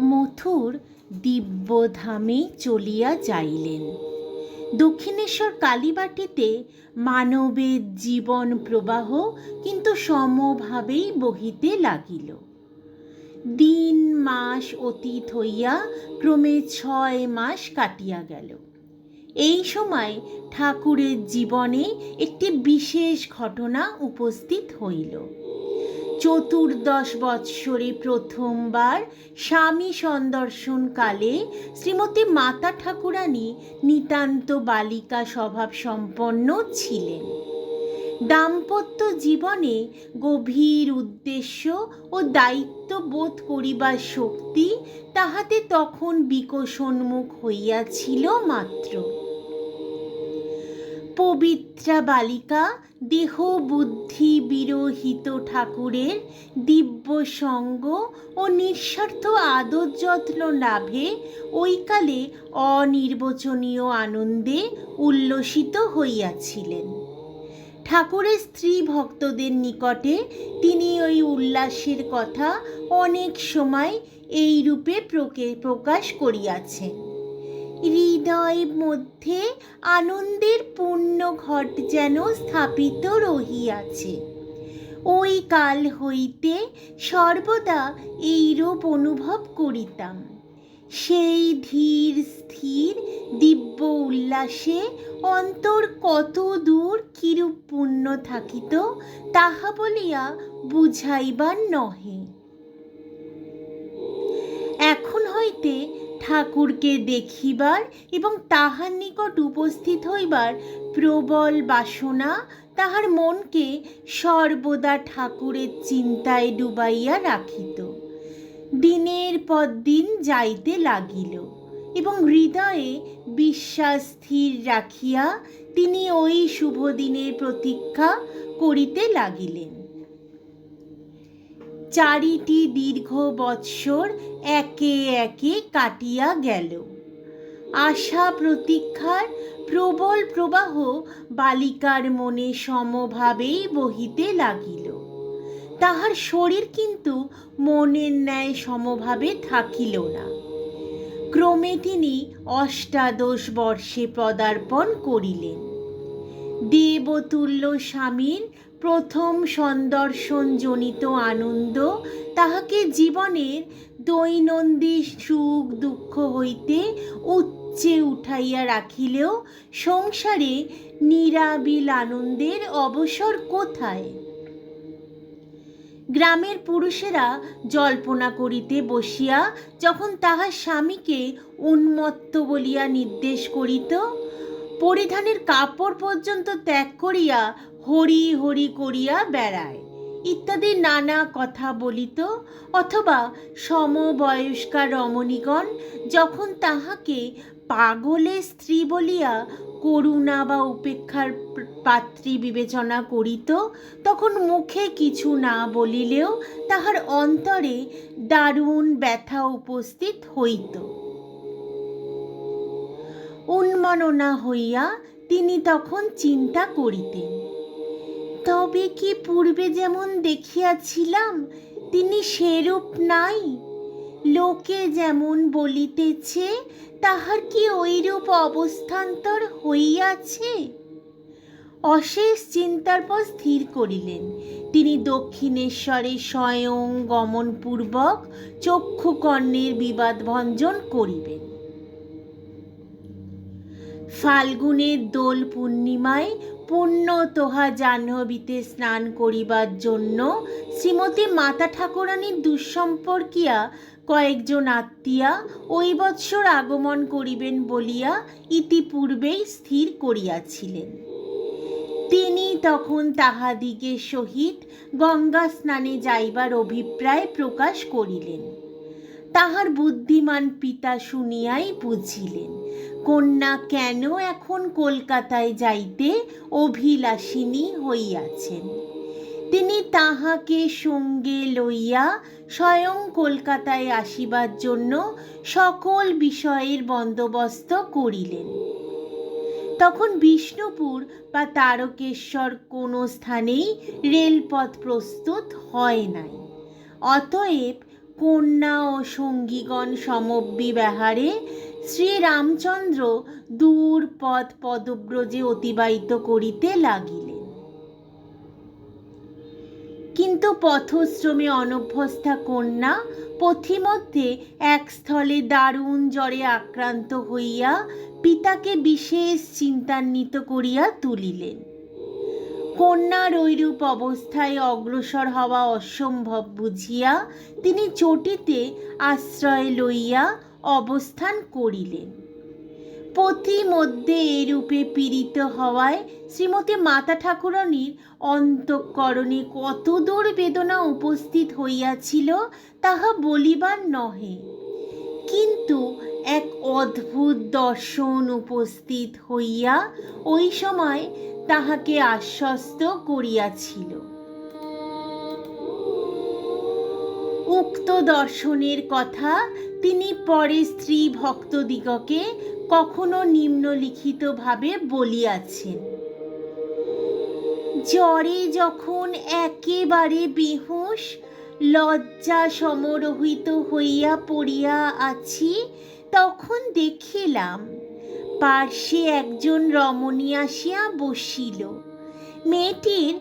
মথুর দিব্যধামে চলিয়া যাইলেন। দক্ষিণেশ্বর কালীবাটিতে মানবের জীবন প্রবাহ কিন্তু সমভাবেই বহিতে লাগিল। দিন মাস অতীত হইয়া ক্রমে 6 মাস কাটিয়া গেল। এই সময় ঠাকুরের জীবনে একটি বিশেষ ঘটনা উপস্থিত হইল। 14 বৎসরে প্রথমবার স্বামী সন্দর্শন কালে শ্রীমতী মাতা ঠাকুরানী নিতান্ত বালিকা স্বভাব সম্পন্ন ছিলেন। দাম্পত্য জীবনে গভীর উদ্দেশ্য ও দায়িত্ব বোধ করিবার শক্তি তাহাতে তখন বিকশোন্মুখ হইয়াছিল মাত্র। পবিত্রা বালিকা দেহ বুদ্ধি বিরহিত ঠাকুরের দিব্য সঙ্গ ও নিঃস্বার্থ আদর যত্ন লাভে ওইকালে অনির্বচনীয় আনন্দে উল্লসিত হইয়াছিলেন। ঠাকুরের স্ত্রী ভক্তদের নিকটে তিনি ওই উল্লাসের কথা অনেক সময় এই রূপে প্রকাশ করিয়াছেন। হৃদয়ের মধ্যে আনন্দের পূর্ণ ঘট যেন স্থাপিত রহিয়াছে। ওই কাল হইতে সর্বদা এইরূপ অনুভব করিতাম। সেই ধীর স্থির দিব্য উল্লাসে অন্তর কত দূর কিরূপ পূর্ণ থাকিত তাহা বলিয়া বুঝাইবার নহে। এখন হইতে ঠাকুরকে দেখিবার এবং তাহার নিকট উপস্থিত হইবার প্রবল বাসনা তাহার মনকে সর্বদা ঠাকুরের চিন্তায় ডুবাইয়া রাখিত। দিনের পর দিন যাইতে লাগিল এবং হৃদয়ে বিশ্বাস স্থির রাখিয়া তিনি ওই শুভ দিনের প্রতীক্ষা করিতে লাগিলেন। 4টি দীর্ঘ বৎসর একে একে কাটিয়া গেল। আশা প্রতীক্ষার প্রবল প্রবাহ বালিকার মনে সমভাবেই বহিতে লাগিল। তাহার শরীর কিন্তু মনের ন্যায় সমভাবে থাকিল না। ক্রমে তিনি 18 বর্ষে পদার্পণ করিলেন। দেবতুল্য স্বামীর প্রথম সন্দর্শন জনিত আনন্দ তাহাকে জীবনের দৈনন্দিন সুখ দুঃখ হইতে উচ্চে উঠাইয়া রাখিলেও সংসারে নিরাবিল আনন্দের অবসর কোথায়? গ্রামের পুরুষেরা জল্পনা করিতে বসিয়া যখন তাহার স্বামীকে উন্মত্ত বলিয়া নির্দেশ করিত, পরিধানের কাপড় পর্যন্ত ত্যাগ করিয়া হরি হরি করিয়া বেড়ায় ইত্যাদি নানা কথা বলিত, অথবা সমবয়স্কা রমণীগণ যখন তাহাকে পাগলের স্ত্রী বলিয়া করুণা বা উপেক্ষার পাত্রী বিবেচনা করিত, তখন মুখে কিছু না বলিলেও তাহার অন্তরে দারুণ ব্যথা উপস্থিত হইত। উন্মননা হইয়া তিনি তখন চিন্তা করিতেন, তবে কি পূর্বে যেমন দেখিয়াছিলাম তিনি সেরূপ নাই? লোকে যেমন বলিতেছে তাহার কি ওইরূপ অবস্থান্তর হইয়াছে? অশেষ চিন্তার পর স্থির করিলেন তিনি দক্ষিণেশ্বরে স্বয়ং গমনপূর্বক চক্ষুকর্ণের বিবাদ ভঞ্জন করিবেন। ফাল্গুনের দোল পূর্ণিমায় পুণ্য তোহা জাহ্নবীতে স্নান করিবার জন্য শ্রীমতী মাতা ঠাকুরানীর দুঃসম্পর্কিয়া কয়েকজন আত্মীয়া ওই বৎসর আগমন করিবেন বলিয়া ইতিপূর্বেই স্থির করিয়াছিলেন। তিনি তখন তাহাদিগের সহিত গঙ্গা স্নানে যাইবার অভিপ্রায় প্রকাশ করিলেন। তাহার বুদ্ধিমান পিতা শুনিয়াই বুঝিলেন কন্যা কেন এখন কলকাতায় যাইতে অভিলাষিনী হইয়াছেন। তিনি তাহাকে সঙ্গে লইয়া স্বয়ং কলকাতায় আসিবার জন্য সকল বিষয়ের বন্দোবস্ত করিলেন। তখন বিষ্ণুপুর বা তারকেশ্বর কোনো স্থানেই রেলপথ প্রস্তুত হয় নাই। অতএব কন্যা ও সঙ্গীগণ সমব্যবিহারে শ্রীরামচন্দ্র দূর পথ পদব্রজে অতিবাহিত করিতে লাগিলেন। কিন্তু পথশ্রমে অনভ্যস্তা কন্যা পথিমধ্যে এক স্থলে দারুণ জ্বরে আক্রান্ত হইয়া পিতাকে বিশেষ চিন্তান্বিত করিয়া তুলিলেন। কন্যার ঐরূপ অবস্থায় অগ্রসর হওয়া অসম্ভব বুঝিয়া তিনি চটিতে আশ্রয় লইয়া অবস্থান করিলেন। পথিমধ্যে এরূপে পীড়িত হওয়ায় শ্রীমতী মাতা ঠাকুরানীর অন্তঃকরণে কতদূর বেদনা উপস্থিত হইয়াছিল তাহা বলিবার নহে। কিন্তু এক অদ্ভুত দর্শন উপস্থিত হইয়া ওই সময় তাহাকে আশ্বস্ত করিয়াছিল। উক্ত দর্শনের কথা তিনি পরে স্ত্রী ভক্তদিগকে কখনো নিম্নলিখিতভাবে বলিয়াছেন। জ্বরে যখন একেবারে বেহুঁশ লজ্জা সমরহিত হইয়া পড়িয়া আছি, তখন দেখিলাম পার্শ্বে একজন রমণী আসিয়া বসিল। মেয়েটির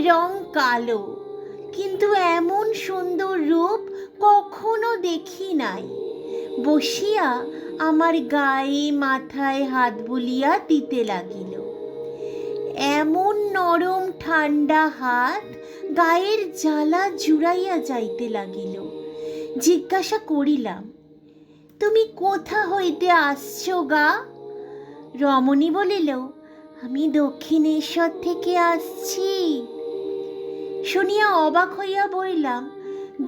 রং কালো, কিন্তু এমন সুন্দর রূপ কখনো দেখি নাই। বসিয়া আমার গায়ে মাথায় হাত বুলিয়া দিতে লাগিল। এমন নরম ঠান্ডা হাত গায়ের জ্বালা জুড়াইয়া যাইতে লাগিল। জিজ্ঞাসা করিলাম, তুমি কোথা হইতে আসছ গা? রমণী বলিল, আমি দক্ষিণেশ্বর থেকে আসছি। শুনিয়া অবাক হইয়া বলিলাম,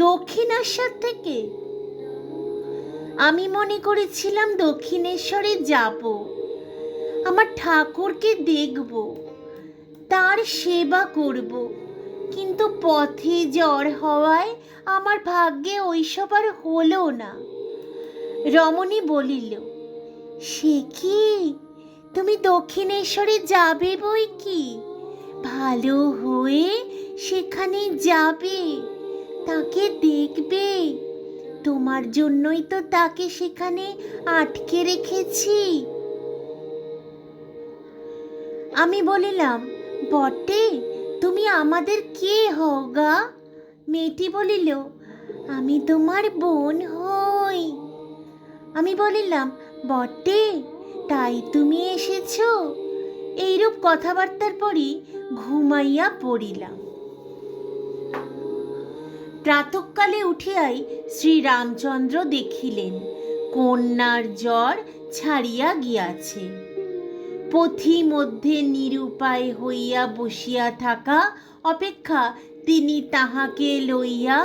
দক্ষিণেশ্বর থেকে? আমি মনে করেছিলাম দক্ষিণেশ্বরে যাব, আমার ঠাকুরকে দেখব, তার সেবা করব, কিন্তু পথে জ্বর হওয়ায় আমার ভাগ্যে ওইসব আর হলো না। রমণী বলিল, সে কি, তুমি দক্ষিণেশ্বরে যাবে বই কি? ভালো হয়ে সেখানে যাবে, তাকে দেখবে, তোমার জন্যই তো তাকে সেখানে আটকে রেখেছি। আমি বলিলাম, বটে, তুমি আমাদের কে হও গা? মেয়েটি বলিল, আমি তোমার বোন হই। আমি বলিলাম, বটে, তাই তুমি এসেছ? এইরূপ কথাবার্তার পরই ঘুমাইয়া পড়িলাম। প্রাতঃকালে উঠিয়াই শ্রীরামচন্দ্র দেখিলেন কন্যার জ্বর ছাড়িয়া গিয়াছে। পথিমধ্যে নিরুপায় হইয়া বসিয়া থাকা অপেক্ষা তিনি তাহাকে লইয়া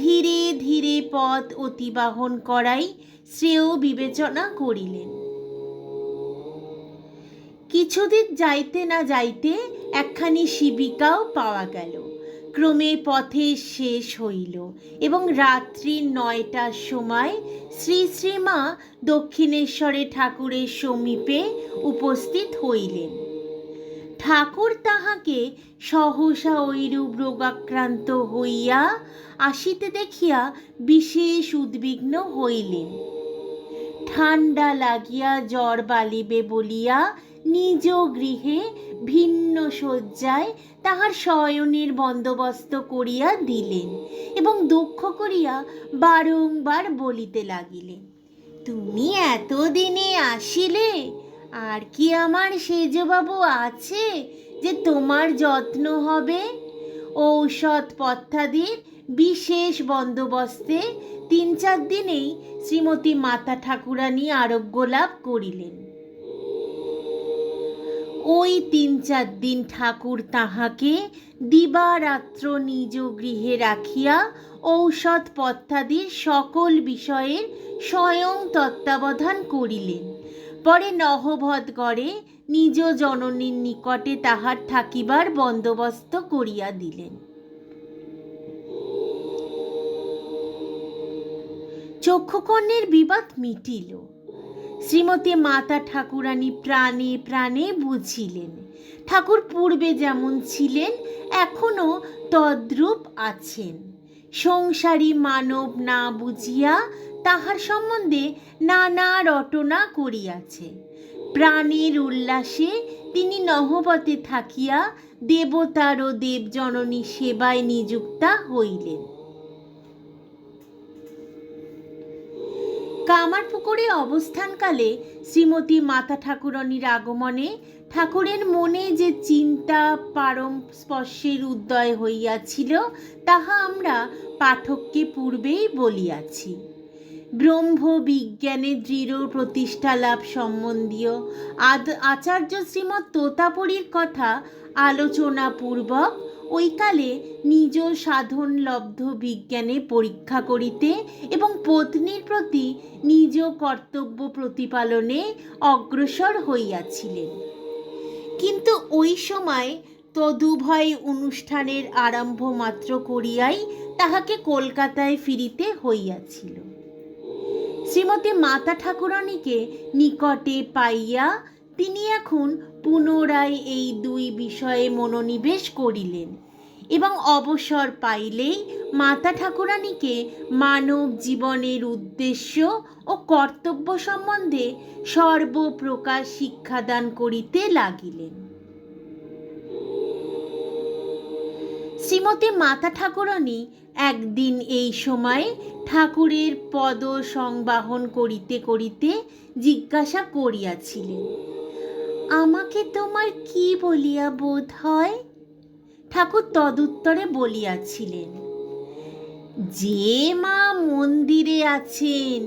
ধীরে ধীরে পথ অতিবাহন করাই শ্রেয় বিবেচনা করিলেন। কিছুদিন যাইতে না যাইতে একখানি শিবিকাও পাওয়া গেল। ক্রমে পথে শেষ হইল এবং রাত্রি 9টার সময় শ্রী শ্রীমা দক্ষিণেশ্বরে ঠাকুরের সমীপে উপস্থিত হইলেন। ঠাকুর তাহাকে সহসা ঐরূপ রোগাক্রান্ত হইয়া আসিতে দেখিয়া বিশেষ উদ্বিগ্ন হইলেন। ঠান্ডা লাগিয়া জ্বর বালিবে বলিয়া নিজ গৃহে ভিন্ন শয্যায় তাহার শয়নের বন্দোবস্ত করিয়া দিলেন এবং দুঃখ করিয়া বারংবার বলিতে লাগিলেন, তুমি এতদিনে আসিলে, আর কি আমার সেজবাবু আছে যে তোমার যত্ন হবে? ঔষধ পথ্যাদির বিশেষ বন্দোবস্তে 3-4 দিনেই শ্রীমতী মাতা ঠাকুরানী আরোগ্য লাভ করিলেন। ওই 3-4 দিন ঠাকুর তাহাকে দিবারাত্র নিজ গৃহে রাখিয়া ঔষধ পথ্যাদির সকল বিষয়ের স্বয়ং তত্ত্বাবধান করিলেন। পরে নহবৎগড়ে নিজ জননীর নিকটে তাহার থাকিবার বন্দোবস্ত করিয়া দিলেন। চক্ষুকর্ণের বিবাদ মিটিল। শ্রীমতী মাতা ঠাকুরানী প্রাণে প্রাণে বুঝিলেন ঠাকুর পূর্বে যেমন ছিলেন এখনো তদ্রূপ আছেন। সংসারী মানব না বুঝিয়া তাহার সম্বন্ধে নানা রটনা করিয়াছে। প্রাণের উল্লাসে তিনি নহবতে থাকিয়া দেবতার ও দেবজননী সেবায় নিযুক্তা হইলেন। কামারপুকুরে অবস্থানকালে শ্রীমতী মাতা ঠাকুরানীর আগমনে ঠাকুরের মনে যে চিন্তা পারম স্পর্শের উদয় হইয়াছিল, তাহা আমরা পাঠককে পূর্বেই বলিয়াছি। ব্রহ্ম বিজ্ঞানের দৃঢ় প্রতিষ্ঠা লাভ সম্বন্ধীয় আচার্য শ্রীমৎ তোতাপুরীর কথা আলোচনা পূর্বক ওইকালে নিজ সাধন লব্ধ বিজ্ঞানে পরীক্ষা করিতে এবং পত্নীর প্রতি নিজ কর্তব্য প্রতিপালনে অগ্রসর হইয়াছিলেন। কিন্তু ওই সময় তদুভয় অনুষ্ঠানের আরম্ভ মাত্র করিয়াই তাহাকে কলকাতায় ফিরিতে হইয়াছিল। শ্রীমতী মাতা ঠাকুরানীকে নিকটে পাইয়া তিনি এখন পুনরায় এই দুই বিষয়ে মনোনিবেশ করিলেন এবং অবসর পাইলেই মাতা ঠাকুরানীকে মানব জীবনের উদ্দেশ্য ও কর্তব্য সম্বন্ধে সর্বপ্রকার শিক্ষাদান করিতে লাগিলেন। শ্রীমতী মাতা ঠাকুরানী একদিন এই সময় ঠাকুরের পদ সংবাহন করিতে করিতে জিজ্ঞাসা করিয়াছিলেন, আমাকে তোমার কি বলিয়া বোধ হয়? ঠাকুর তদুত্তরে বলিয়াছিলেন, যে মা মন্দিরে আছেন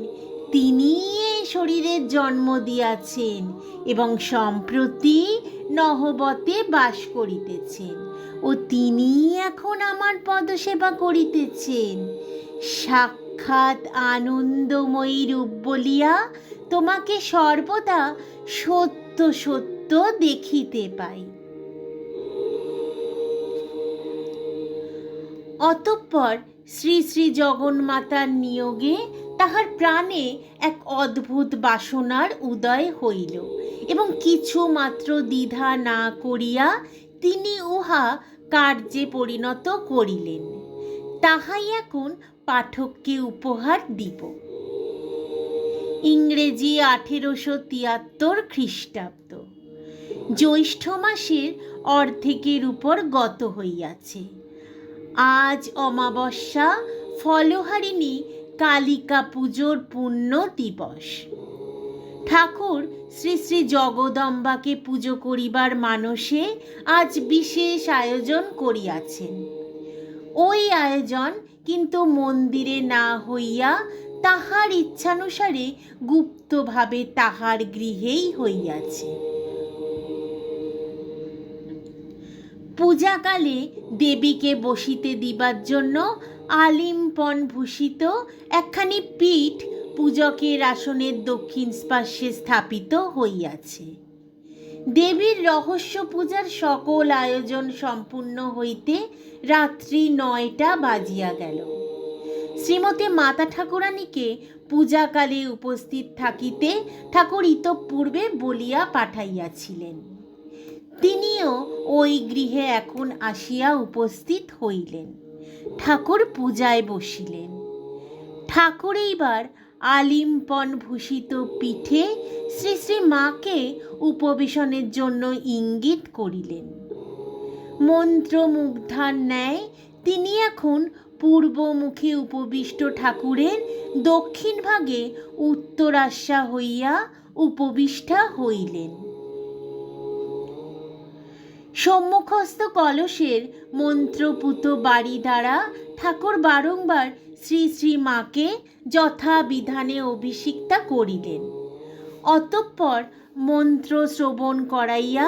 তিনি এই শরীরের জন্ম দিয়াছেন এবং সম্প্রতি নহবতে বাস করিতেছেন ও তিনি এখন আমার পদসেবা করিতেছেন। সাক্ষাৎ আনন্দময়ী রূপ বলিয়া তোমাকে সর্বদা সত্য সত্য দেখিতে পাই। অতঃপর শ্রী শ্রী জগন্মাতার নিয়োগে তাহার প্রাণে এক অদ্ভুত বাসনার উদয় হইল এবং কিছু মাত্র দ্বিধা না করিয়া তিনি উহা কার্যে পরিণত করিলেন। তাহাই এখন পাঠককে উপহার দিব। ইংরেজি 1873 খ্রিস্টাব্দ। জ্যৈষ্ঠ মাসের অর্ধেকের উপর গত হইয়াছে। আজ অমাবস্যা ফলহারিণী কালিকা পুজোর পুণ্য দিবস। ঠাকুর শ্রী শ্রী জগদম্বাকে পুজো করিবার মানসে আজ বিশেষ আয়োজন করিয়াছেন। ওই আয়োজন কিন্তু মন্দিরে না হইয়া তাহার ইচ্ছানুসারে গুপ্তভাবে তাহার গৃহেই হইয়াছে। পূজাকালে দেবীকে বসিতে দিবার জন্য আলিম্পন ভূষিত একখানি পীঠ পূজকের আসনের দক্ষিণ পার্শ্বে স্থাপিত হইয়াছে। দেবীর রহস্য পূজার সকল আয়োজন সম্পূর্ণ হইতে রাত্রি 9টা বাজিয়া গেল। শ্রীমতী মাতা ঠাকুরানীকে পূজাকালে উপস্থিত থাকিতে ঠাকুর ইতঃপূর্বে বলিয়া পাঠাইয়াছিলেন। তিনিও ওই গৃহে এখন আসিয়া উপস্থিত হইলেন। ঠাকুর পূজায় বসিলেন। ঠাকুর এইবার আলিম্পন ভূষিত পীঠে শ্রী শ্রী মাকে উপবেশনের জন্য ইঙ্গিত করিলেন। মন্ত্রমুগ্ধার ন্যায় তিনি এখন পূর্বমুখে উপবিষ্ট ঠাকুরের দক্ষিণ ভাগে উত্তরাস্যা হইয়া উপবিষ্টা হইলেন। সম্মুখস্থ কলসের মন্ত্রপুত বাড়ি দ্বারা ঠাকুর বারংবার শ্রী শ্রী মাকে যথাবিধানে অভিষিক্তা করিলেন। অতঃপর মন্ত্র শ্রবণ করাইয়া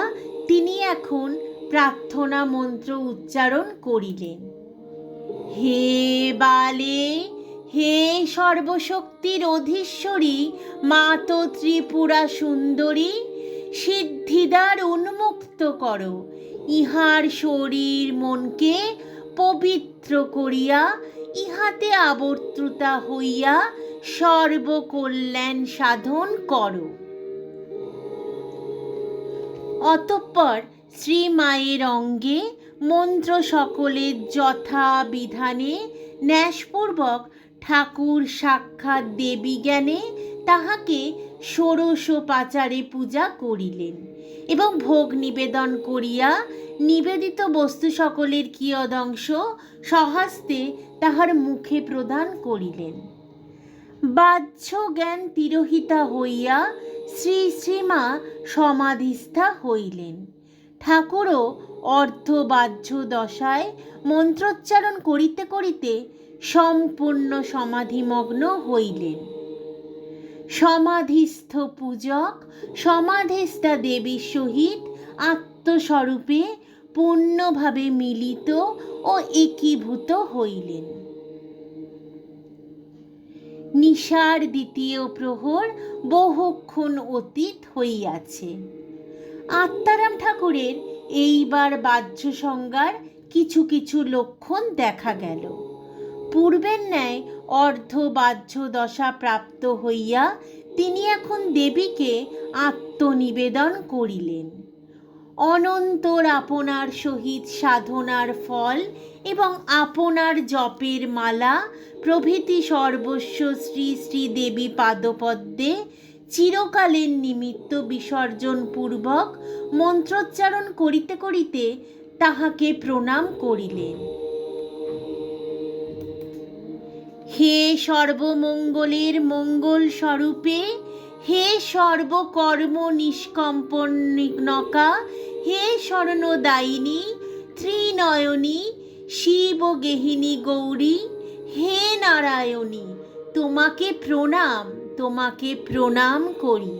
তিনি এখন প্রার্থনা মন্ত্র উচ্চারণ করিলেন। হে বালে, হে সর্বশক্তির অধীশ্বরী মাত ত্রিপুরা সুন্দরী, সিদ্ধিদ্বার উন্মুক্ত করো, ইহার শরীর মনকে পবিত্র করিয়া ইহাতে আবর্ততা হইয়া সর্বকল্যাণ সাধন করো। অতঃপর শ্রী মায়ের অঙ্গে মন্ত্র সকলের যথা বিধানে ন্যাসপূর্বক ঠাকুর সাক্ষাৎ দেবী জ্ঞানে তাহাকে ষোড়শোপাচারে পূজা করিলেন এবং ভোগ নিবেদন করিয়া নিবেদিত বস্তু সকলের কিয়দংশ স্বহস্তে তাহার মুখে প্রদান করিলেন। বাহ্য জ্ঞান তিরোহিতা হইয়া শ্রী শ্রীমা সমাধিস্থা হইলেন। ঠাকুরও অর্ধবাহ্য দশায় মন্ত্রোচ্চারণ করিতে করিতে সম্পূর্ণ সমাধিমগ্ন হইলেন। সমাধিস্থ পূজক সমাধিস্থা দেবীর সহিত আত্মস্বরূপে পূর্ণভাবে মিলিত ও একীভূত হইলেন। নিশার দ্বিতীয় প্রহর বহুক্ষণ অতীত হইয়াছে। আত্মারাম ঠাকুরের এইবার বাহ্য সংজ্ঞার কিছু কিছু লক্ষণ দেখা গেল। পূর্বের ন্যায় অর্ধবাহ্য দশা প্রাপ্ত হইয়া তিনি এখন দেবীকে আত্মনিবেদন করিলেন। অনন্তর আপনার সহিত সাধনার ফল এবং আপনার জপের মালা প্রভৃতি সর্বস্ব শ্রী শ্রী দেবী পাদপদ্মে চিরকালের নিমিত্ত বিসর্জন পূর্বক মন্ত্রোচ্চারণ করিতে করিতে তাহাকে প্রণাম করিলেন। হে সর্বমঙ্গলের মঙ্গল স্বরূপে, হে সর্বকর্ম নিষ্কম্পনকা, হে স্বর্ণদায়িনী ত্রিনয়নী শিবগেহিনী গৌরী, হে নারায়ণী, তোমাকে প্রণাম, তোমাকে প্রণাম করি।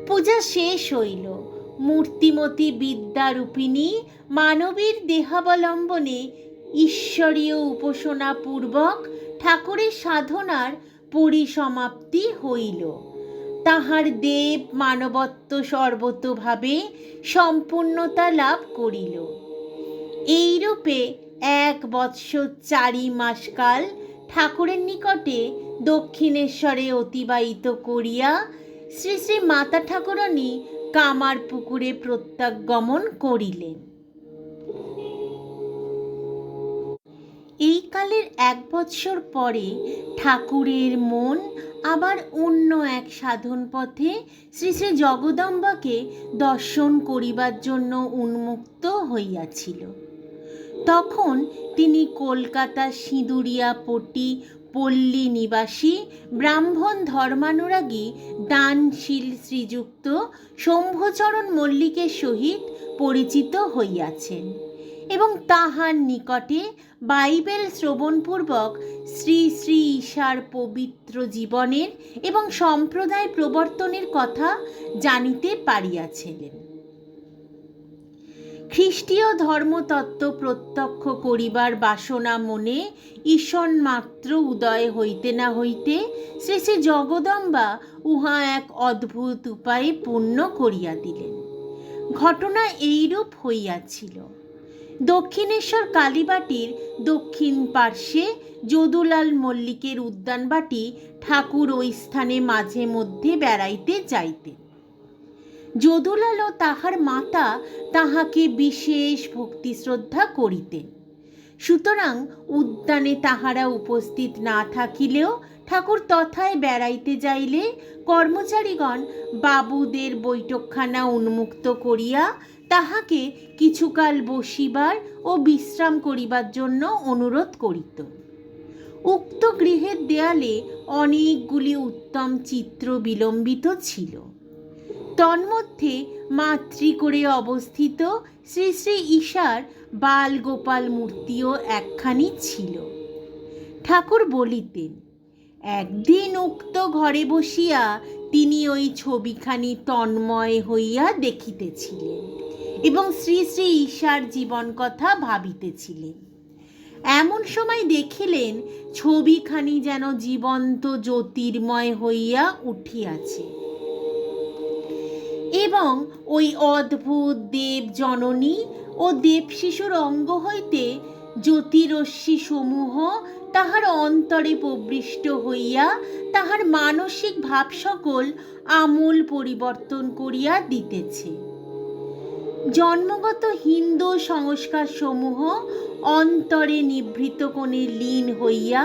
পূজা শেষ হইল। মূর্তিমতী বিদ্যারূপিণী মানবীর দেহাবলম্বনে ঈশ্বরীয় উপাসনা পূর্বক ঠাকুরের সাধনার পরিসমাপ্তি হইল। তাহার দেব মানবত্ব সর্বতোভাবে সম্পূর্ণতা লাভ করিল। এইরূপে 1 বৎসর 4 মাসকাল ঠাকুরের নিকটে দক্ষিণেশ্বরে অতিবাহিত করিয়া শ্রী শ্রী মাতা ঠাকুরানী কামারপুকুরে প্রত্যাগমন করিলেন। এই কালের 1 বৎসর পরে ঠাকুরের মন আবার অন্য এক সাধন পথে শ্রী শ্রী জগদম্বাকে দর্শন করিবার জন্য উন্মুক্ত হইয়াছিল। তখন তিনি কলকাতার সিঁদুরিয়াপট্টি পল্লী নিবাসী ব্রাহ্মণ ধর্মানুরাগী দানশীল শ্রীযুক্ত শম্ভুচরণ মল্লিকের সহিত পরিচিত হইয়াছেন এবং তাহার নিকটে বাইবেল শ্রবণপূর্বক শ্রী শ্রী ঈশার পবিত্র জীবনের এবং সম্প্রদায় প্রবর্তনের কথা জানিতে পারিয়াছিলেন। খ্রিস্টীয় ধর্মতত্ত্ব প্রত্যক্ষ করিবার বাসনা মনে ঈষণ মাত্র উদয় হইতে না হইতে শ্রী শ্রী জগদম্বা উহা এক অদ্ভুত উপায়ে পূর্ণ করিয়া দিলেন। ঘটনা এইরূপ হইয়াছিল। দক্ষিণেশ্বর কালীবাটির দক্ষিণ পার্শ্বে যদুলাল মল্লিকের উদ্যানবাটি ঠাকুর ওই স্থানে মাঝে মধ্যে বেড়াইতে যাইতেন। যদুলাল ও তাহার মাতা তাহাকে বিশেষ ভক্তি শ্রদ্ধা করিতেন। সুতরাং উদ্যানে তাহারা উপস্থিত না থাকিলেও ঠাকুর তথায় বেড়াইতে যাইলে কর্মচারীগণ বাবুদের বৈঠকখানা উন্মুক্ত করিয়া তাহাকে কিছুকাল বসিবার ও বিশ্রাম করিবার জন্য অনুরোধ করিত। উক্ত গৃহের দেয়ালে অনেকগুলি উত্তম চিত্র বিলম্বিত ছিল। তন্মধ্যে মাতৃ করে অবস্থিত শ্রী শ্রী ঈশার বাল গোপাল মূর্তিও একখানি ছিল। ঠাকুর বলিতেন, একদিন উক্ত ঘরে বসিয়া তিনি ওই ছবিখানি তন্ময় হইয়া দেখিতেছিলেন এবং শ্রী শ্রী ঈশার জীবন কথা ভাবিতেছিলেন। এমন সময় দেখিলেন ছবিখানি যেন জীবন্ত জ্যোতির্ময় হইয়া উঠিয়াছে এবং ওই অদ্ভুত দেব জননী ও দেব শিশুর অঙ্গ হইতে জ্যোতিরশ্মি সমূহ তাহার অন্তরে প্রবিষ্ট হইয়া তাহার মানসিক ভাব সকল আমূল পরিবর্তন করিয়া দিতেছে। জন্মগত হিন্দু সংস্কার সমূহ অন্তরে নিভৃত কোণে লীন হইয়া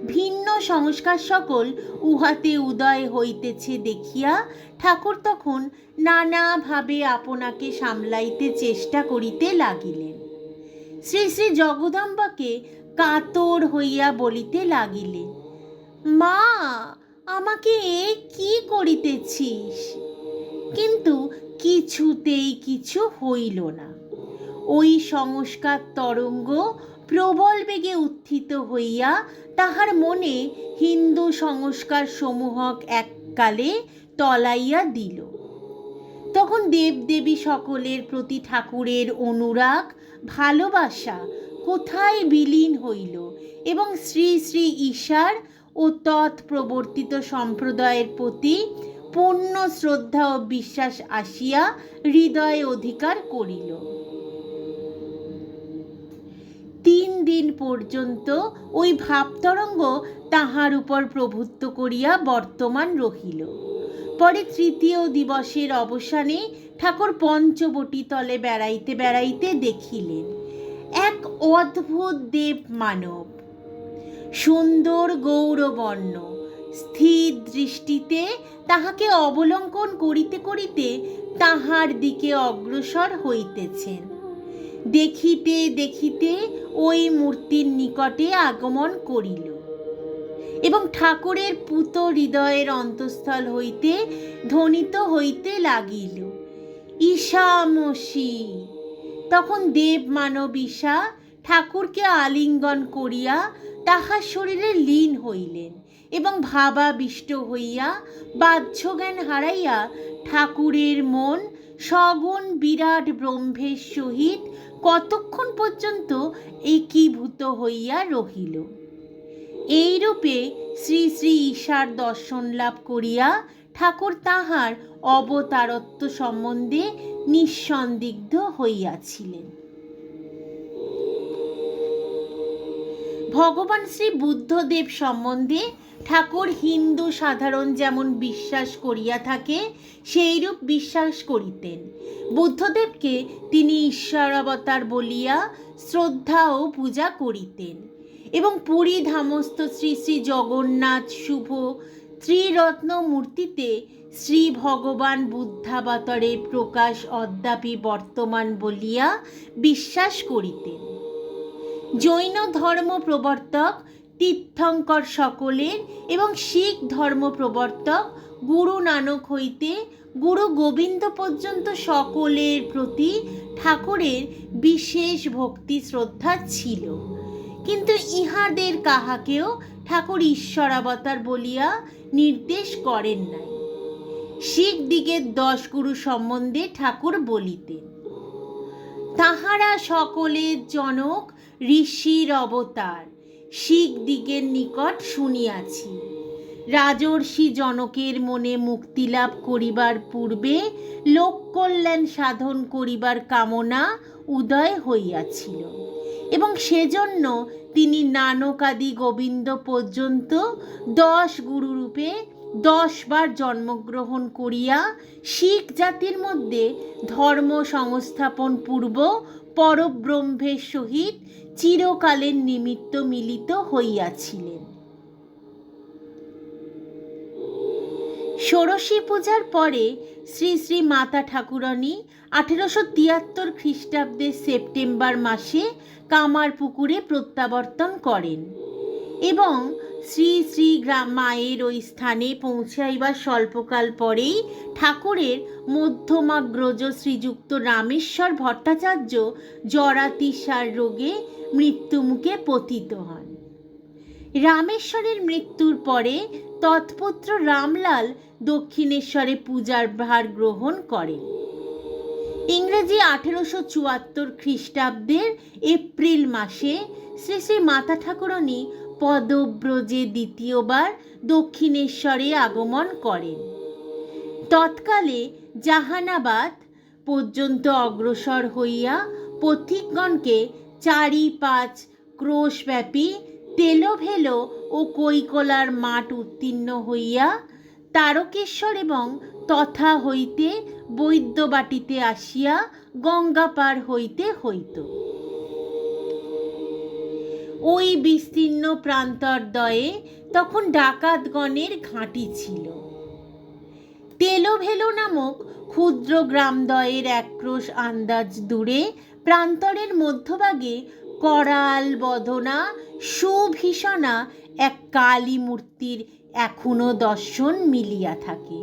ভিন্ন সংস্কার সকল উহাতে উদয় হইতেছে দেখিয়া ঠাকুর তখন নানাভাবে আপনাকে সামলাইতে চেষ্টা করিতে লাগিলেন। শ্রী শ্রী জগদম্বাকে কাতর হইয়া বলিতে লাগিলেন, মা, আমাকে এ কি করিতেছিস? কিন্তু কিছুতেই কিছু হইল না। ওই সংস্কার তরঙ্গ প্রবল বেগে উত্থিত হইয়া তাহার মনে হিন্দু সংস্কার সমূহক এককালে তলাইয়া দিল। তখন দেবদেবী সকলের প্রতি ঠাকুরের অনুরাগ ভালোবাসা কোথায় বিলীন হইল এবং শ্রী শ্রী ঈশার ও তৎপ্রবর্তিত সম্প্রদায়ের প্রতি পূর্ণ শ্রদ্ধা ও বিশ্বাস আসিয়া হৃদয়ে অধিকার করিল। 3 দিন পর্যন্ত ওই ভাবতরঙ্গ তাহার উপর প্রভুত্ব করিয়া বর্তমান রহিল। পরে 3য় দিবসের অবসানে ঠাকুর পঞ্চবটী তলে বেড়াইতে বেড়াইতে দেখিলেন এক অদ্ভুত দেব মানব, সুন্দর গৌরবর্ণ, স্থির দৃষ্টিতে তাহাকে অবলম্বন করিতে করিতে তাহার দিকে অগ্রসর হইতেছেন। দেখিতে দেখিতে ওই মূর্তির নিকটে আগমন করিল এবং ঠাকুরের পুত হৃদয়ের অন্তঃস্থল হইতে ধ্বনিত হইতে লাগিল, ঈশামসি। তখন দেব মানব ঈশা ঠাকুরকে আলিঙ্গন করিয়া তাহার শরীরে লীন হইলেন এবং ভাবাবিষ্ট হইয়া বাহ্যজ্ঞান হারাইয়া ঠাকুরের মন সগুণ বিরাট ব্রহ্মের সহিত কতক্ষণ পর্যন্ত একীভূত হইয়া রহিল। এইরূপে শ্রী শ্রী ঈশার দর্শন লাভ করিয়া ঠাকুর তাহার অবতারত্ব সম্বন্ধে নিঃসন্দিগ্ধ হইয়াছিলেন। ভগবান শ্রী বুদ্ধদেব সম্বন্ধে ঠাকুর হিন্দু সাধারণ যেমন বিশ্বাস করিয়া থাকে সেইরূপ বিশ্বাস করিতেন। বুদ্ধদেবকে তিনি ঈশ্বরাবতার বলিয়া শ্রদ্ধা ও পূজা করিতেন এবং পুরী ধামস্থ শ্রী শ্রী জগন্নাথ শুভ ত্রিরত্ন মূর্তিতে শ্রী ভগবান বুদ্ধাবতারের প্রকাশ অদ্যাপি বর্তমান বলিয়া বিশ্বাস করিতেন। জৈন ধর্ম প্রবর্তক তীর্থঙ্কর সকলের এবং শিখ ধর্ম প্রবর্তক গুরু নানক হইতে গুরু গোবিন্দ পর্যন্ত সকলের প্রতি ঠাকুরের বিশেষ ভক্তি শ্রদ্ধা ছিল, কিন্তু ইহাদের কাহাকেও ঠাকুর ঈশ্বরাবতার বলিয়া নির্দেশ করেন নাই। শিখ দিগের 10 গুরু সম্বন্ধে ঠাকুর বলিতেন, তাহারা সকলের জনক ঋষির অবতার শিখ দিগের নিকট শুনিয়াছি। রাজর্ষি জনকের মনে মুক্তি লাভ করিবার পূর্বে লোক কল্যাণ সাধন করিবার কামনা উদয় হইয়াছিল এবং সেজন্য তিনি নানকাদি গোবিন্দ পর্যন্ত 10 গুরুরূপে 10 বার জন্মগ্রহণ করিয়া শিখ জাতির মধ্যে ধর্ম সংস্থাপন পূর্ব পরব্রহ্মের সহিত চিরকালের নিমিত্ত মিলিত হইয়াছিলেন। ষোড়শী পূজার পরে শ্রী শ্রী মাতা ঠাকুরানী 1873 খ্রিস্টাব্দের সেপ্টেম্বর মাসে কামারপুকুরে প্রত্যাবর্তন করেন এবং শ্রী শ্রী মায়ের ওই স্থানে পৌঁছাইবার স্বল্পকাল পরেই ঠাকুরের মধ্যমাগ্রজ শ্রীযুক্ত রামেশ্বর ভট্টাচার্য জরাতিসার রোগে মৃত্যুমুখে পতিত হন। রামেশ্বরের মৃত্যুর পরে তৎপুত্র রামলাল দক্ষিণেশ্বরে পূজার ভার গ্রহণ করেন। ইংরেজি 1874 খ্রিস্টাব্দের এপ্রিল মাসে শ্রী শ্রী মাতা ঠাকুরানী পদব্রজে দ্বিতীয়বার দক্ষিণেশ্বরে আগমন করেন। তৎকালে জাহানাবাদ পর্যন্ত অগ্রসর হইয়া পথিকগণকে 4-5 ক্রোশব্যাপী তেলোভেলো ও কৈকলার মাঠ উত্তীর্ণ হইয়া তারকেশ্বর এবং তথা হইতে বৈদ্যবাটিতে আসিয়া গঙ্গা পার হইতে হইত। ওই বিস্তীর্ণ প্রান্তরদ্বয়ে তখন ডাকাতগণের ঘাঁটি ছিল। তেলোভেলো নামক ক্ষুদ্র গ্রামদ্বয়ের একক্রোশ আন্দাজ দূরে প্রান্তরের মধ্যভাগে করাল বদনা সুভীষণা এক কালী মূর্তির এখনো দর্শন মিলিয়া থাকে।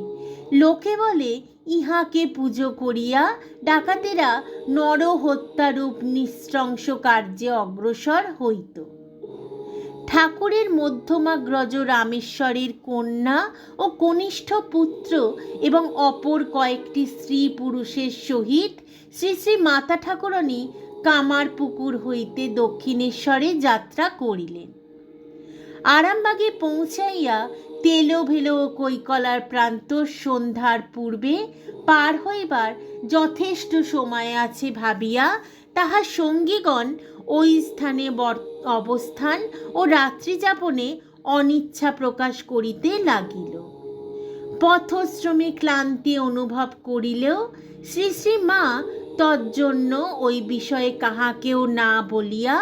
লোকে বলে ইহাকে পুজো করিয়া ডাকাতেরা নরহত্যারূপ নৃশংস কার্যে অগ্রসর হইত। ঠাকুরের মধ্যমাগ্রজ রামেশ্বরের কন্যা ও কনিষ্ঠ পুত্র এবং অপর কয়েকটি স্ত্রী পুরুষের সহিত শ্রী শ্রী মাতা ঠাকুরানী কামারপুকুর হইতে দক্ষিণেশ্বরে যাত্রা করিলেন। আরামবাগে পৌঁছাইয়া তেলোভেলো ও কৈকলার প্রান্ত সন্ধ্যার পূর্বে পার হইবার যথেষ্ট সময় আছে ভাবিয়া তাহার সঙ্গীগণ ওই স্থানে অবস্থান ও রাত্রিযাপনে অনিচ্ছা প্রকাশ করিতে লাগিল। পথশ্রমে ক্লান্তি অনুভব করিলেও শ্রী শ্রী মা তজ্জন্য ওই বিষয়ে কাহাকেও না বলিয়া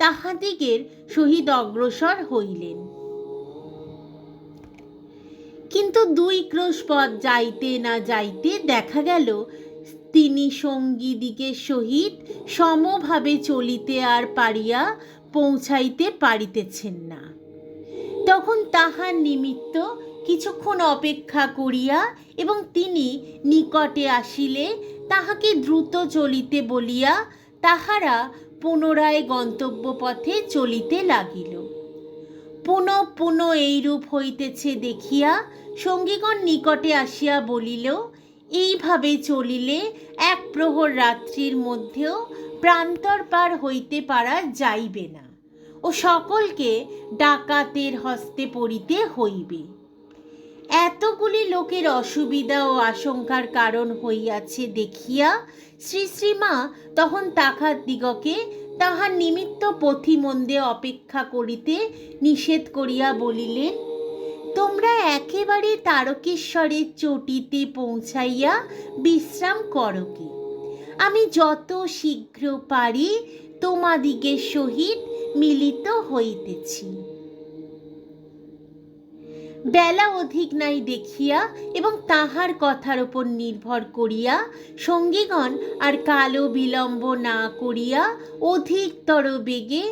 তাহাদিগের সহিত অগ্রসর হইলেন। কিন্তু 2 ক্রোশ পথ যাইতে না যাইতে দেখা গেল তিনি সঙ্গীদিগের সহিত সমভাবে চলিতে আর পারিয়া পৌঁছাইতে পারিতেছেন না। তখন তাহার নিমিত্ত কিছুক্ষণ অপেক্ষা করিয়া এবং তিনি নিকটে আসিলে তাহাকে দ্রুত চলিতে বলিয়া তাহারা পুনরায় গন্তব্য পথে চলিতে লাগিল। পুনঃ এইরূপ হইতেছে দেখিয়া সঙ্গীগণ নিকটে আসিয়া বলিল, এইভাবে চলিলে 1 প্রহর রাত্রির মধ্যেও প্রান্তর পার হইতে পারা যাইবে না ও সকলকে ডাকাতের হস্তে পড়িতে হইবে। এতগুলি লোকের অসুবিধা ও আশঙ্কার কারণ হইয়াছে দেখিয়া শ্রী শ্রীমা তখন তাহাদিগকে তাহার নিমিত্ত পথিমন্দে অপেক্ষা করিতে নিষেধ করিয়া বলিলেন, তোমরা একেবারে তারকেশ্বরের চটিতে পৌঁছাইয়া বিশ্রাম করো কি, আমি যত শীঘ্র পারি তোমাদিগের সহিত মিলিত হইতেছি। বেলা অধিক নাই দেখিয়া এবং তাহার কথার উপর নির্ভর করিয়া সঙ্গীগণ আর কালো বিলম্ব না করিয়া অধিকতর বেগে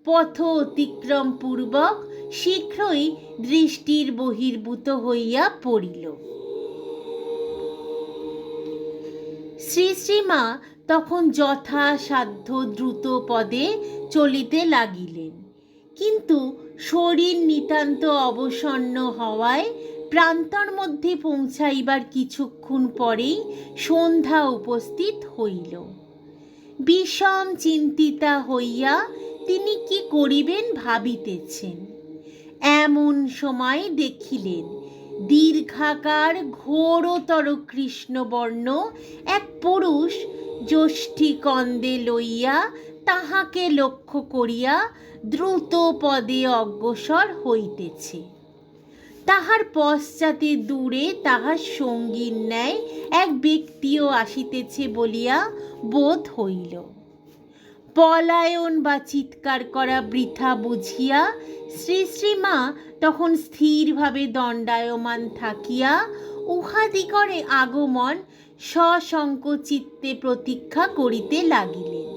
পথ অতিক্রম পূর্বক শীঘ্রই দৃষ্টির বহির্ভূত হইয়া পড়িল। শ্রী শ্রীমা তখন যথাসাধ্য দ্রুত পদে চলিতে লাগিলেন, কিন্তু শরীর নিতান্ত অবসন্ন হওয়ায় প্রান্তর মধ্যে পৌঁছাইবার কিছুক্ষণ পরেই সন্ধ্যা উপস্থিত হইল। বিষম চিন্তিতা হইয়া তিনি কি করিবেন ভাবিতেছেন। এমন সময় দেখিলেন দীর্ঘাকার ঘোরতর কৃষ্ণবর্ণ এক পুরুষ যষ্টি কন্দে লইয়া তাহাকে লক্ষ্য করিয়া দ্রুত পদে অগ্রসর হইতেছে। তাহার পশ্চাতে দূরে তাহার সঙ্গীর ন্যায় এক ব্যক্তিও আসিতেছে বলিয়া বোধ হইল। পলায়ন বা চিৎকার করা বৃথা বুঝিয়া শ্রী শ্রীমা তখন স্থিরভাবে দণ্ডায়মান থাকিয়া উহাদিগরে আগমন সসংকোচিত্তে প্রতীক্ষা করিতে লাগিলেন।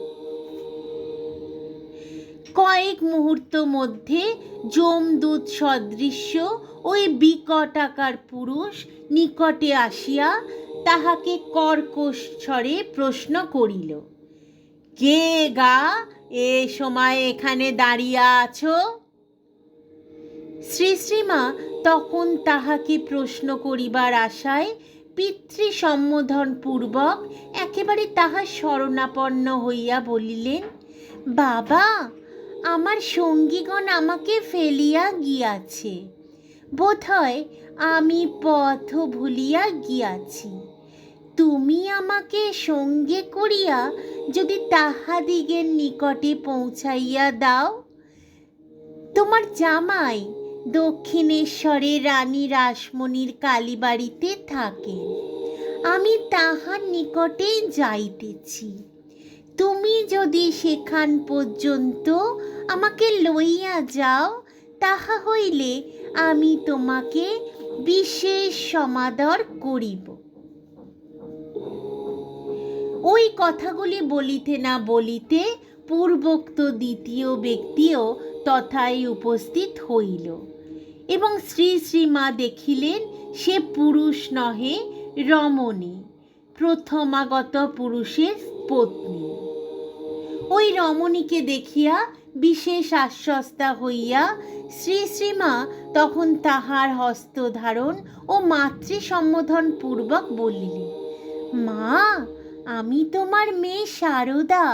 কয়েক মুহূর্ত মধ্যে যমদূত সদৃশ্য ওই বিকটাকার পুরুষ নিকটে আসিয়া তাহাকে কর্কশ স্বরে প্রশ্ন করিল, কে গা এ সময় এখানে দাঁড়িয়ে আছো? শ্রী শ্রীমা তখন তাহাকে প্রশ্ন করিবার আশায় পিতৃ সম্বোধন পূর্বক একেবারে তাহার শরণাপন্ন হইয়া বলিলেন, বাবা, আমার সঙ্গীগণ আমাকে ফেলিয়া গিয়াছে, বোধহয় আমি পথ ভুলিয়া গিয়াছি। তুমি আমাকে সঙ্গে করিয়া যদি তাহাদিগের নিকটে পৌঁছাইয়া দাও। তোমার জামাই দক্ষিণেশ্বরে রানী রাসমণির কালীবাড়িতে থাকেন। আমি তাহার নিকটেই যাইতেছি। তুমি যদি সেখান পর্যন্ত আমাকে লইয়া যাও, তাহা হইলে আমি তোমাকে বিশেষ সমাদর করিব। ওই কথাগুলি বলিতে না বলিতে পূর্বোক্ত দ্বিতীয় ব্যক্তিও তথায় উপস্থিত হইল এবং শ্রী শ্রীমা দেখিলেন সে পুরুষ নহে, রমণী, প্রথমাগত পুরুষের পত্নী। ওই রমণীকে দেখিয়া বিশেষ আশ্বস্তা হইয়া শ্রী শ্রীমা তখন তাহার হস্ত ধারণ ও মাতৃ সম্বোধন পূর্বক বলিলেন, মা, আমি তোমার মেয়ে শারদা।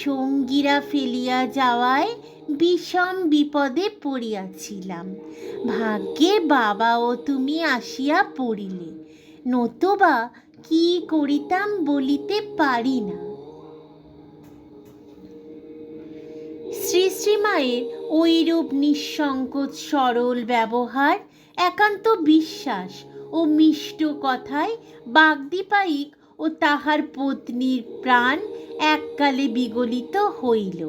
সঙ্গীরা ফেলিয়া যাওয়ায় বিষম বিপদে পড়িয়াছিলাম। ভাগ্যে বাবা ও তুমি আসিয়া পড়িলে, নতুবা কি করিতাম বলিতে পারি না। শ্রী শ্রীমায়ের ওইরূপ নিঃসংকোচ সরল ব্যবহার, একান্ত বিশ্বাস ও মিষ্ট কথায় বাগদীপায়িক ও তাহার পত্নীর প্রাণ এককালে বিগলিত হইল।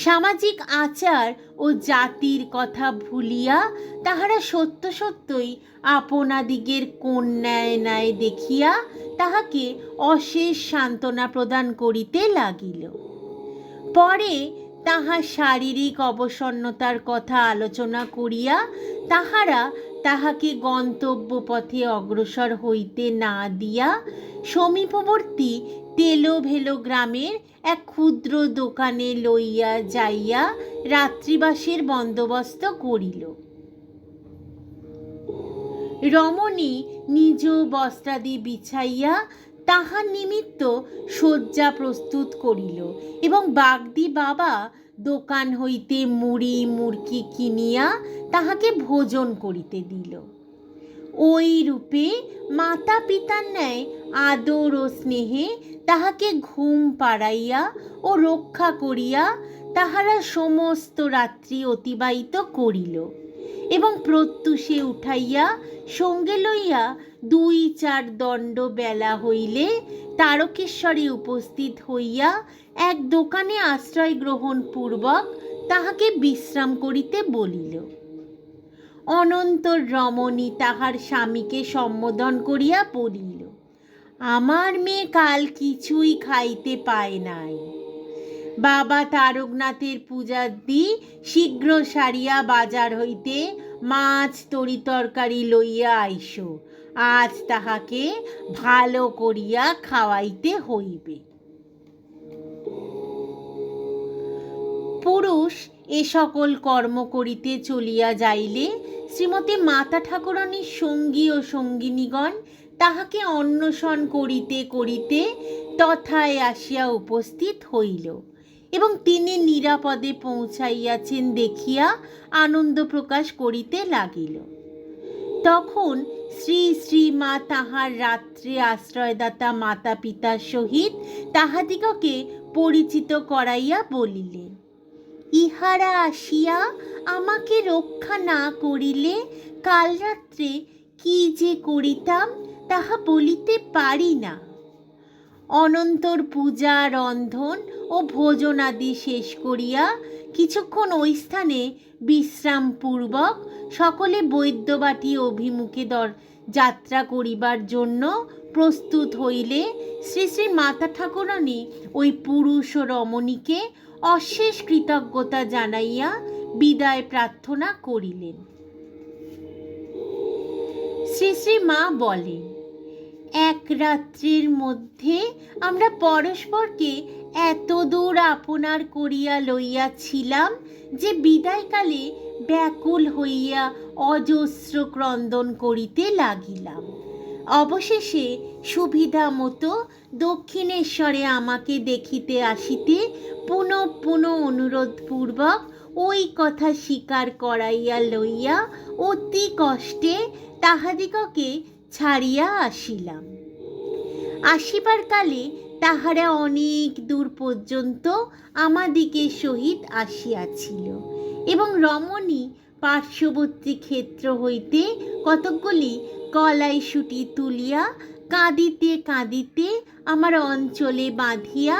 সামাজিক আচার ও জাতির কথা ভুলিয়া তাহারা সত্য সত্যই আপনাদিগের কন্যায় ন্যায় দেখিয়া তাহাকে অশেষ সান্ত্বনা প্রদান করিতে লাগিল। পরে তাহার শারীরিক অবসন্নতার কথা আলোচনা করিয়া তাহারা তাহাকে গন্তব্য পথে অগ্রসর হইতে না দিয়া সমীপবর্তী তেলোভেলো গ্রামের এক ক্ষুদ্র দোকানে লইয়া যাইয়া রাত্রিবাসের বন্দোবস্ত করিল। রমণী নিজ বস্ত্রাদি বিছাইয়া তাহার নিমিত্ত শয্যা প্রস্তুত করিল এবং বাগদি বাবা দোকান হইতে মুড়ি মুড়কি কিনিয়া তাহাকে ভোজন করিতে দিল। ওই রূপে মাতা পিতার ন্যায় আদর ও স্নেহে তাহাকে ঘুম পাড়াইয়া ও রক্ষা করিয়া তাহারা সমস্ত রাত্রি অতিবাহিত করিল এবং প্রত্যুষে উঠাইয়া সঙ্গে লইয়া 2-4 দণ্ড বেলা হইলে তারকেশ্বরে উপস্থিত হইয়া এক দোকানে আশ্রয় গ্রহণ পূর্বক তাহাকে বিশ্রাম করিতে বলিল। অনন্তর রমণী তাহার স্বামীকে সম্বোধন করিয়া বলিল, আমার মেয়ে কাল কিছুই খাইতে পায় নাই। বাবা তারকনাথের পূজার দি শীঘ্র সারিয়া বাজার হইতে মাছ তরি তরকারি লইয়া আইসো, আজ তাহাকে ভালো করিয়া খাওয়াইতে হইবে। পুরুষ এ সকল কর্ম করিতে চলিয়া যাইলে শ্রীমতী মাতা ঠাকুরানীর সঙ্গী ও সঙ্গিনীগণ তাহাকে অন্বেষণ করিতে করিতে তথায় আসিয়া উপস্থিত হইল এবং তিনি নিরাপদে পৌঁছাইয়াছেন দেখিয়া আনন্দ প্রকাশ করিতে লাগিল। তখন শ্রী শ্রীমা তাহার রাত্রে আশ্রয়দাতা মাতা পিতার সহিত তাহাদিগকে পরিচিত করাইয়া বলিলেন, ইহারা আসিয়া আমাকে রক্ষা না করিলে কাল রাত্রে কি যে করিতাম তাহা বলিতে পারি না। অনন্তর পূজা, রন্ধন ও ভোজন আদি শেষ করিয়া কিছুক্ষণ ওই স্থানে বিশ্রামপূর্বক সকলে বৈদ্যবাটি অভিমুখে যাত্রা করিবার জন্য প্রস্তুত হইলে শ্রী শ্রী মাতা ঠাকুরানী ওই পুরুষ ও রমণীকে অশেষ কৃতজ্ঞতা জানাইয়া বিদায় প্রার্থনা করিলেন। শ্রী শ্রী মা বলেন, এক রাত্রির মধ্যে আমরা পরস্পরকে এত দূর আপনার করিয়া লইয়াছিলাম যে বিদায়কালে ব্যাকুল হইয়া অজস্র ক্রন্দন করিতে লাগিলাম। অবশেষে সুবিধা মতো দক্ষিণেশ্বরে আমাকে দেখিতে আসিতে পুনঃ পুনঃ অনুরোধপূর্বক ওই কথা স্বীকার করাইয়া লইয়া অতি কষ্টে তাহাদিগকে ছাড়িয়া আসিলাম। আসিবার কালে তাহারা অনেক দূর পর্যন্ত আমাদিগের সহিত আসিয়াছিল এবং রমণী পার্শ্ববর্তী ক্ষেত্র হইতে কতকগুলি কলাইশুটি তুলিয়া কাঁদিতে কাঁদিতে আমার অঞ্চলে বাঁধিয়া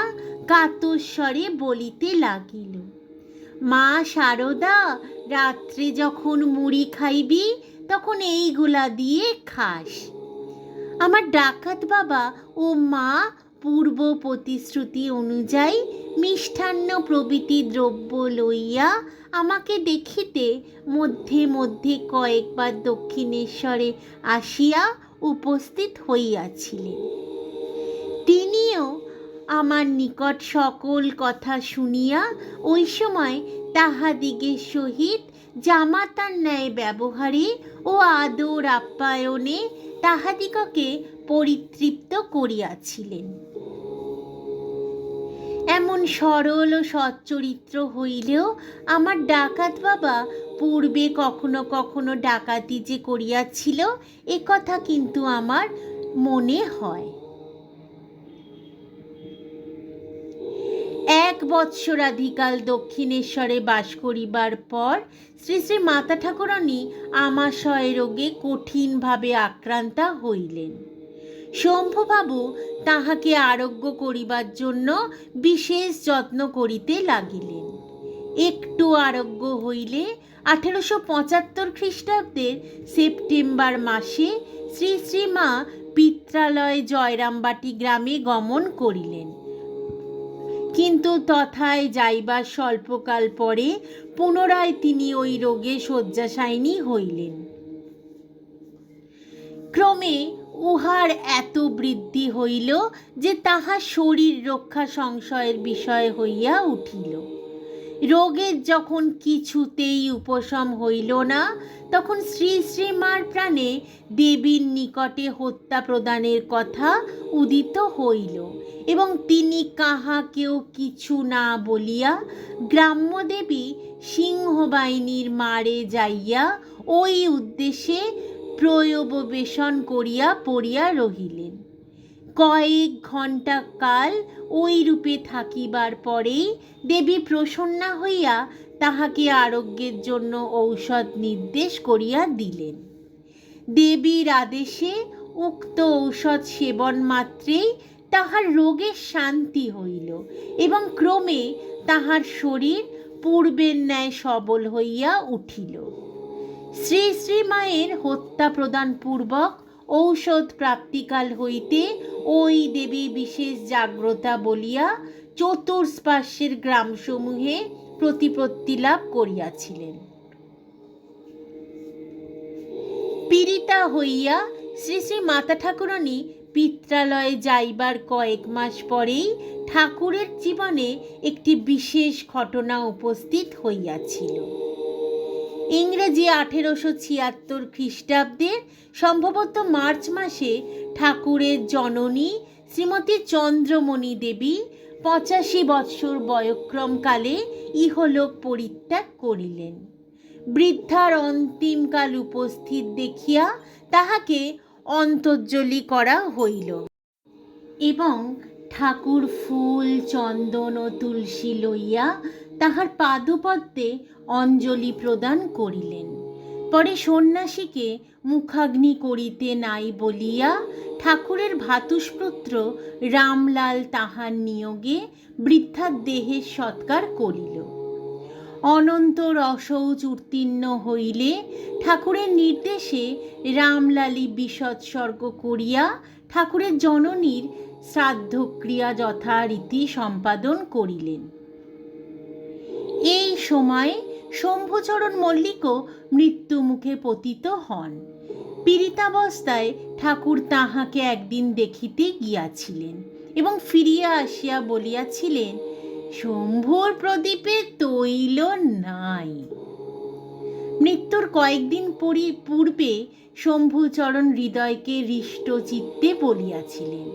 কাতস্বরে বলিতে লাগিল, মা শারদা, রাত্রে যখন মুড়ি খাইবি তখন এইগুলা দিয়ে খাস। আমার ডাকাত বাবা ও মা পূর্ব প্রতিশ্রুতি অনুযায়ী মিষ্টান্ন প্রভৃতি দ্রব্য লইয়া আমাকে দেখিতে মধ্যে মধ্যে কয়েকবার দক্ষিণেশ্বরে আসিয়া উপস্থিত হইয়াছিলেন। তিনিও আমার নিকট সকল কথা শুনিয়া ওই সময় তাহাদিগের সহিত জামাতার ন্যায় ব্যবহারে ও আদর আপ্যায়নে তাহাদিগকে পরিতৃপ্ত করিয়াছিলেন। এমন সরল ও সচ্চরিত্র হইলেও আমার ডাকাত বাবা পূর্বে কখনো কখনো ডাকাতি যে করিয়াছিল এ কথা কিন্তু আমার মনে হয়। 1 বৎসরাধিকাল দক্ষিণেশ্বরে বাস করিবার পর শ্রী শ্রী মাতা ঠাকুরানী আমাশয় রোগে কঠিনভাবে আক্রান্তা হইলেন। শম্ভুবাবু তাহাকে আরোগ্য করিবার জন্য বিশেষ যত্ন করিতে লাগিলেন। একটু আরোগ্য হইলে 1875 খ্রিস্টাব্দের সেপ্টেম্বর মাসে শ্রী শ্রীমা পিত্রালয় জয়রামবাটি গ্রামে গমন করিলেন। কিন্তু তথায় যাইবার স্বল্পকাল পরে পুনরায় তিনি ওই রোগে শয্যাশায়িনী হইলেন। ক্রমে উহার এত বৃদ্ধি হইল যে তাহার শরীর রক্ষা সংশয়ের বিষয় হইয়া উঠিল। রোগের যখন কিছুতেই উপশম হইল না, তখন শ্রী শ্রীমার প্রাণে দেবীর নিকটে হত্যা প্রদানের কথা উদিত হইল এবং তিনি কাহাকেও কিছু না বলিয়া গ্রাম্যদেবী সিংহবাহিনীর মারে যাইয়া ওই উদ্দেশ্যে প্রয়োববেশন করিয়া পড়িয়া রহিলেন। কয়েক ঘণ্টা কাল ওই রূপে থাকিবার পরেই দেবী প্রসন্না হইয়া তাহাকে আরোগ্যের জন্য ঔষধ নির্দেশ করিয়া দিলেন। দেবীর আদেশে উক্ত ঔষধ সেবন মাত্রেই তাহার রোগের শান্তি হইল এবং ক্রমে তাহার শরীর পূর্বের ন্যায় সবল হইয়া উঠিল। শ্রী শ্রীমায়ের হত্যা প্রদান পূর্বক ঔষধ প্রাপ্তিকাল হইতে ওই দেবী বিশেষ জাগ্রতা বলিয়া চতুষ্পার্শ্বের গ্রামসমূহে প্রতিপত্তি লাভ করিয়াছিলেন। পীড়িতা হইয়া শ্রী শ্রী মাতা ঠাকুরানী পিত্রালয়ে যাইবার কয়েক মাস পরেই ঠাকুরের জীবনে একটি বিশেষ ঘটনা উপস্থিত হইয়াছিল। ইংরেজি 1876 খ্রিস্টাব্দের সম্ভবত মার্চ মাসে ঠাকুরের জননী শ্রীমতী চন্দ্রমণি দেবী 85 বৎসর বয়ঃক্রমকালে ইহলোক পরিত্যাগ করিলেন। বৃদ্ধার অন্তিমকাল উপস্থিত দেখিয়া তাহাকে অন্তর্জলি করা হইল এবং ঠাকুর ফুল চন্দন ও তুলসী লইয়া তাহার পাদপদ্মে অঞ্জলি প্রদান করিলেন। পরে সন্ন্যাসীকে মুখাগ্নি করিতে নাই বলিয়া ঠাকুরের ভ্রাতুষ্পুত্র রামলাল তাহার নিয়োগে বৃদ্ধার দেহের সৎকার করিল। অনন্তর অশৌচ উত্তীর্ণ হইলে ঠাকুরের নির্দেশে রামলালী বিষৎসর্গ করিয়া ঠাকুরের জননীর শ্রাদ্ধক্রিয়া যথারীতি সম্পাদন করিলেন। এই সময়ে শম্ভুচরণ মল্লিকও মৃত্যুমুখে পতিত হন। পীড়িতাবস্থায় ঠাকুর তাহাকে একদিন দেখিতে গিয়াছিলেন এবং ফিরিয়া আসিয়া বলিয়াছিলেন, শম্ভুর প্রদীপে তৈল নাই। মৃত্যুর কয়েকদিন পূর্বে শম্ভুচরণ হৃদয়কে হৃষ্ট চিত্তে বলিয়াছিলেন,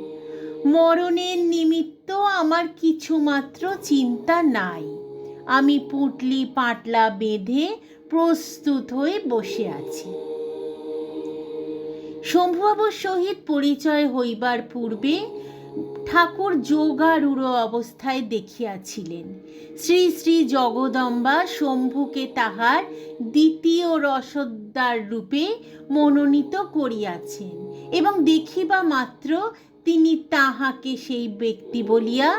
মরণের নিমিত্ত আমার কিছুমাত্র চিন্তা নাই, আমি পুঁটলি পাটলা বেঁধে প্রস্তুত হয়ে বসে আছি। শম্ভুবাবুর সহিত পরিচয় হইবার পূর্বে ঠাকুর যোগারূঢ় অবস্থায় দেখিয়াছিলেন। শ্রী শ্রী জগদম্বা শম্ভুকে তাহার দ্বিতীয় রসদ্বার রূপে মনোনীত করিয়াছেন এবং দেখিবা মাত্র তিনি তাহাকে সেই ব্যক্তি বলিয়া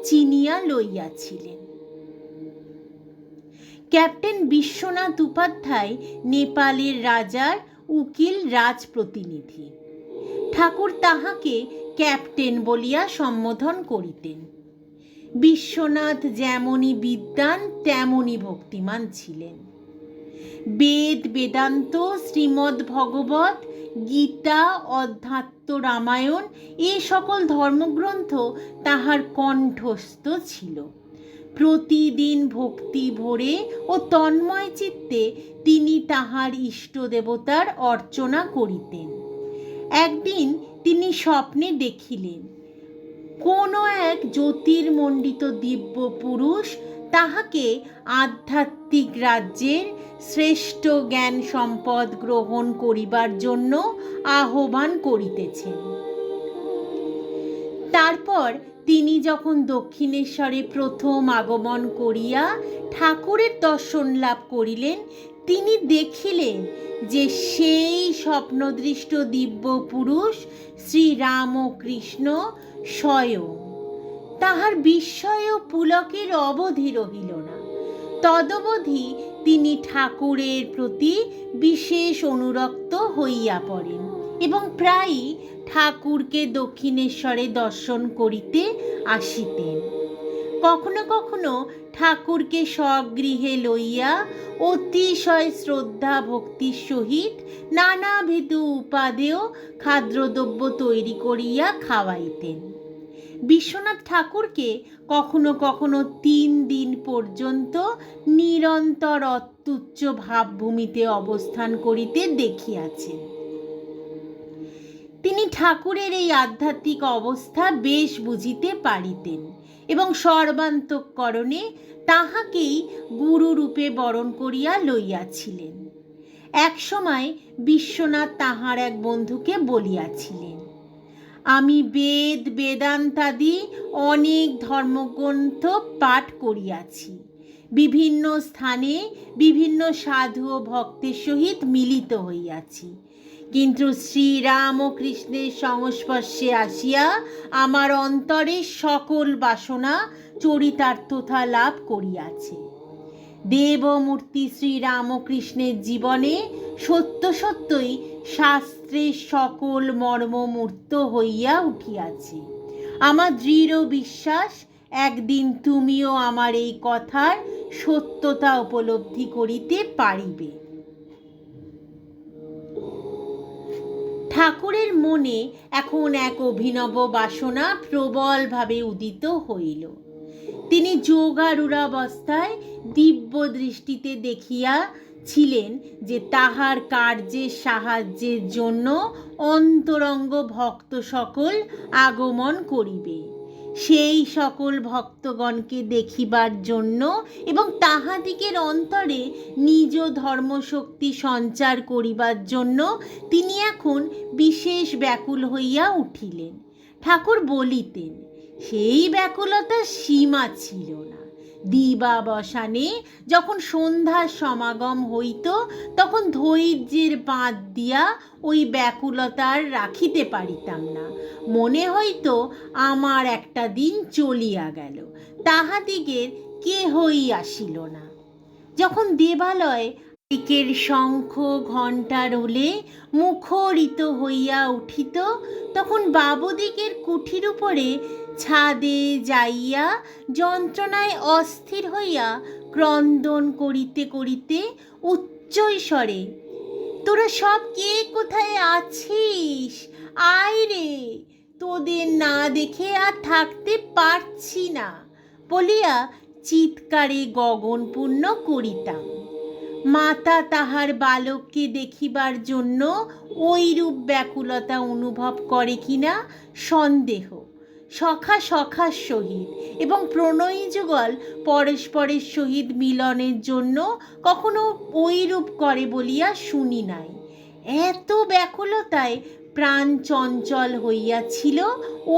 চিনিয়া লইয়াছিলেন। ক্যাপ্টেন বিশ্বনাথ উপাধ্যায় নেপালের রাজার উকিল রাজপ্রতিনিধি। ঠাকুর তাহাকে ক্যাপ্টেন বলিয়া সম্বোধন করিতেন। বিশ্বনাথ যেমনই বিদ্বান তেমনই ভক্তিমান ছিলেন। বেদ, বেদান্ত, শ্রীমদ্ ভগবত গীতা, অধ্যাত্ম রামায়ণ এ সকল ধর্মগ্রন্থ তাহার কণ্ঠস্থ ছিল। প্রতিদিন ভক্তি ভরে ও তন্ময় চিত্তে তিনি তাহার ইষ্ট দেবতার অর্চনা করিতেন। একদিন তিনি স্বপ্নে দেখিলেন কোনো এক জ্যোতির্মণ্ডিত দিব্য পুরুষ তাহাকে আধ্যাত্মিক রাজ্যের শ্রেষ্ঠ জ্ঞান সম্পদ গ্রহণ করিবার জন্য আহ্বান করিতেছেন। তারপর তিনি যখন দক্ষিণেশ্বরে প্রথম আগমন করিয়া ঠাকুরের দর্শন লাভ করিলেন, তিনি দেখিলেন যে সেই স্বপ্নদৃষ্ট দিব্য পুরুষ শ্রীরামকৃষ্ণ স্বয়ং। তাহার বিস্ময় ও পুলকের অবধি রহিল না। তদবধি তিনি ঠাকুরের প্রতি বিশেষ অনুরক্ত হইয়া পড়েন এবং প্রায়ই ঠাকুরকে দক্ষিণেশ্বরে দর্শন করিতে আসিতেন। কখনো কখনো ঠাকুরকে স্বগৃহে লইয়া অতিশয় শ্রদ্ধা ভক্তির সহিত নানাবিধ উপাদেয় খাদ্যদ্রব্য তৈরি করিয়া খাওয়াইতেন। বিশ্বনাথ ঠাকুরকে কখনো কখনো 3 দিন পর্যন্ত নিরন্তর অত্যুচ্চ ভাবভূমিতে অবস্থান করিতে দেখিয়াছেন। তিনি ঠাকুরের এই আধ্যাত্মিক অবস্থা বেশ বুঝিতে পারিতেন এবং সর্বান্তঃকরণে তাহাকেই গুরুরূপে বরণ করিয়া লইয়াছিলেন। এক সময় বিশ্বনাথ তাহার এক বন্ধুকে বলিয়াছিলেন, আমি বেদ বেদান্তাদি অনেক ধর্মগ্রন্থ পাঠ করিয়াছি, বিভিন্ন স্থানে বিভিন্ন সাধু ও ভক্তের সহিত মিলিত হইয়াছি, কিন্তু শ্রীরামকৃষ্ণের সংস্পর্শে আসিয়া আমার অন্তরে সকল বাসনা চরিতার্থতা লাভ করিয়াছে। দেবমূর্তি শ্রীরামকৃষ্ণের জীবনে সত্য সত্যই শাস্ত্রের সকল মর্মমূর্ত হইয়া উঠিয়াছে। আমার দৃঢ় বিশ্বাস একদিন তুমিও আমার এই কথার সত্যতা উপলব্ধি করিতে পারিবে। ঠাকুরের মনে এখন এক অভিনব বাসনা প্রবলভাবে উদিত হইল। তিনি যোগারূঢ়াবস্থায় দিব্য দৃষ্টিতে দেখিয়াছিলেন যে তাহার কার্যের সাহায্যের জন্য অন্তরঙ্গ ভক্ত সকল আগমন করিবে। সেই সকল ভক্তগণকে দেখিবার জন্য এবং তাহাদিগের অন্তরে নিজ ধর্মশক্তি সঞ্চার করিবার জন্য তিনি এখন বিশেষ ব্যাকুল হইয়া উঠিলেন। ঠাকুর বলিতেন, সেই ব্যাকুলতার সীমা ছিল না। দিবাবসানে যখন সন্ধ্যার সমাগম হইত তখন ধৈর্যের বাঁধ দিয়া ওই ব্যাকুলতার রাখিতে পারিতাম না। মনে হইত আমার একটা দিন চলিয়া গেল, তাহাদিগের কেহই আসিল না। যখন দেবালয় দিকের শঙ্খ ঘণ্টা রোলে মুখরিত হইয়া উঠিত তখন বাবুদিগের কুঠির উপরে ছাদে যাইয়া যন্ত্রণায় অস্থির হইয়া ক্রন্দন করিতে করিতে উচ্চৈস্বরে, তোরা সব কে কোথায় আছিস, আয় রে, তোদের না দেখে আর থাকতে পারছি না বলিয়া চিৎকারে গগনপূর্ণ করিতাম। মাতা তাহার বালককে দেখিবার জন্য ওইরূপ ব্যাকুলতা অনুভব করে কিনা সন্দেহ। সখা সখার সহিত এবং প্রণয়ী যুগল পরস্পরের সহিত মিলনের জন্য কখনো ওইরূপ করে বলিয়া শুনি নাই। এত ব্যাকুলতায় প্রাণ চঞ্চল হইয়াছিল,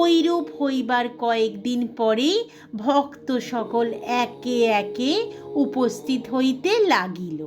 ওইরূপ হইবার কয়েকদিন পরেই ভক্ত সকল একে একে উপস্থিত হইতে লাগিল।